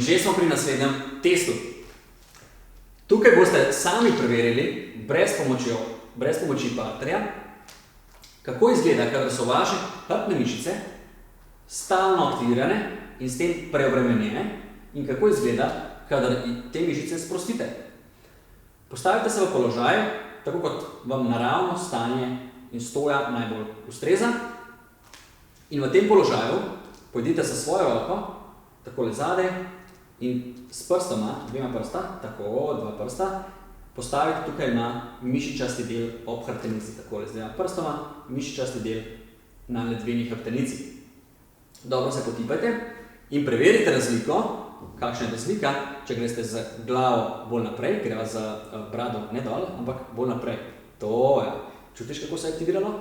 Že smo pri naslednjem testu. Tukaj boste sami preverili, brez pomoči partnerja, kako izgleda, kadar so vaše hrbtne mišice stalno aktivirane in s tem preobremenjene in kako izgleda, kadar te mišice sprostite. Postavite se v položaj, tako kot vam naravno stanje in stoja najbolj ustreza, in v tem položaju pojdite sa svojo roko, takole zadaj, in s prstoma, dvema prsta, tako, dva prsta, postavite tukaj na mišičasti del ob hrbtenici, takole z dvema prstoma, mišičasti del na ledveni hrbtenici. Dobro se potipajte in preverite razliko, kakšna je razlika, če greste z glavo bolj naprej, greva z brado ne dol, ampak bolj naprej. To je. Čutiš, kako se je aktiviralo?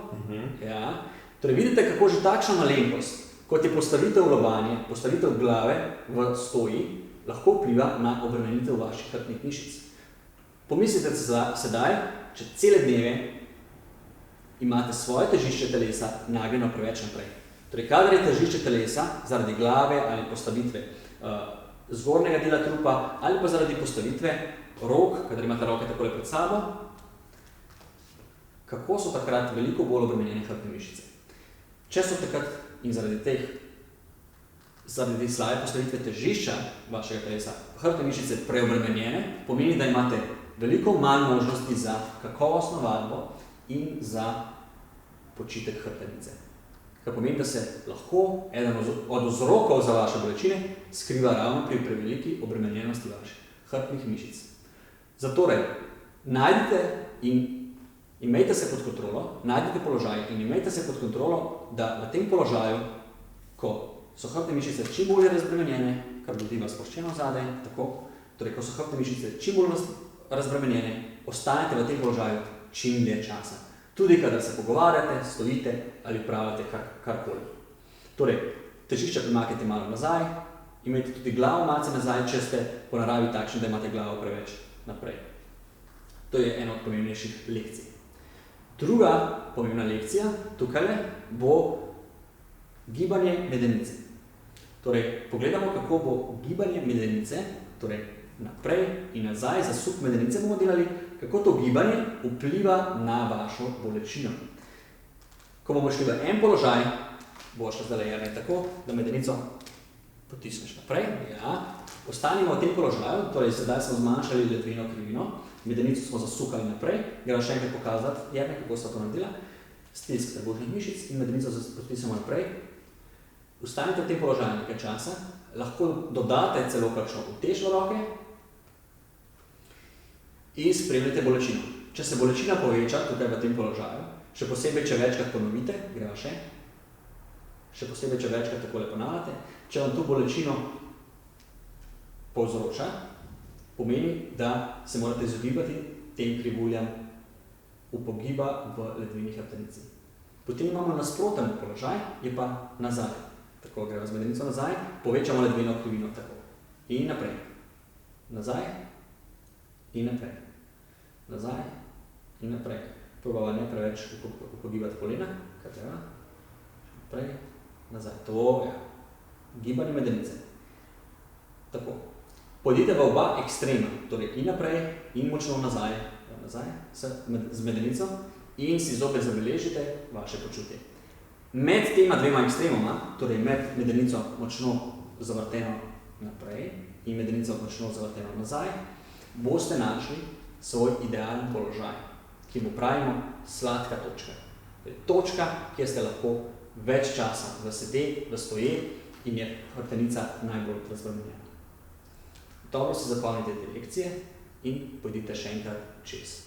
Ja. Torej, vidite, kako že takšna malenkost, kot je postavitev v lobanje, postavitev glave v stoji, lahko vpliva na obremenitev vaših hrbtnih mišic. Pomislite sedaj, če cele dneve imate svoje težišče telesa nagnjeno preveč naprej. Torej, kadar je težišče telesa zaradi glave ali postavitve zgornjega dela trupa ali pa zaradi postavitve rok, kadar imate roke takole pred sabo, kako so takrat veliko bolj obremenjene hrbtne mišice. Če so takrat in zaradi slabe postavitve težišča vašega telesa hrbtne mišice preobremenjene, pomeni, da imate veliko manj možnosti za kakovostno vadbo in za počitek hrbtenice. Kar pomeni, da se lahko eden od vzrokov za vaše bolečine skriva ravno pri preveliki obremenjenosti vaših hrbtnih mišic. Zatorej, najdite in imejte se pod kontrolo, najdite položaj in imejte se pod kontrolo, da v tem položaju, ko so hrbtne mišice čim bolj razbremenjene, kar dobiva sproščeno zadaj, tako, torej, ko so hrbtne mišice čim bolj razbremenjene, ostanete v tem položaju čim dlje časa. Tudi, kadar se pogovarjate, stojite ali pravite karkoli. Torej, težišče premaknite malo nazaj, imejte tudi glavo malce nazaj, če ste po naravi takšni, da imate glavo preveč naprej. To je ena od pomembnejših lekcij. Druga pomembna lekcija tukajle bo gibanje medenice. Torej, pogledamo, kako bo gibanje medenice, torej naprej in nazaj, zasuk medenice bomo delali, kako to gibanje vpliva na vašo bolečino. Ko bomo šli v en položaj, bo šla zdaj tako, da medenico potisneš naprej. Ja. Ostanimo v tem položaju, torej sedaj smo zmanjšali ledveno krivino, medenico smo zasukali naprej, gremo še enkrat pokazati, kako sta to naredila. Stisk trebušnih mišic in medenico potisnemo naprej. Ostanite v tem položaju nekaj časa, lahko dodate celo kakšno utež v roke in spremljate bolečino. Če se bolečina poveča tukaj v tem položaju, še posebej, če večkrat ponovite, gremo še posebej, če večkrat takole ponavljate, če vam tu bolečino povzroča, pomeni, da se morate izogibati tem krivuljam upogiba v ledveni hrbtenici. Potem imamo nasproten položaj, je pa nazaj. Tako, gremo z medenico nazaj, povečamo ledveno krivino, tako. In naprej. Nazaj in naprej. Nazaj in naprej. Probava ne preveč upogibati kolena, kar treba. Naprej, nazaj. To je gibanje medenice. Tako. Pojdite v oba ekstrema, torej in naprej in močno nazaj, z medenico in si zopet zabeležite vaše počutje. Med tema dvema ekstremoma, torej med medenico močno zavrteno naprej in medenico močno zavrteno nazaj, boste našli svoj idealen položaj, ki mu pravimo sladka točka. Točka, kjer ste lahko več časa v sede, v stoje in je hrbtenica najbolj razbremenjena. Dobro si zapomnite te lekcije in pojdite še enkrat čez.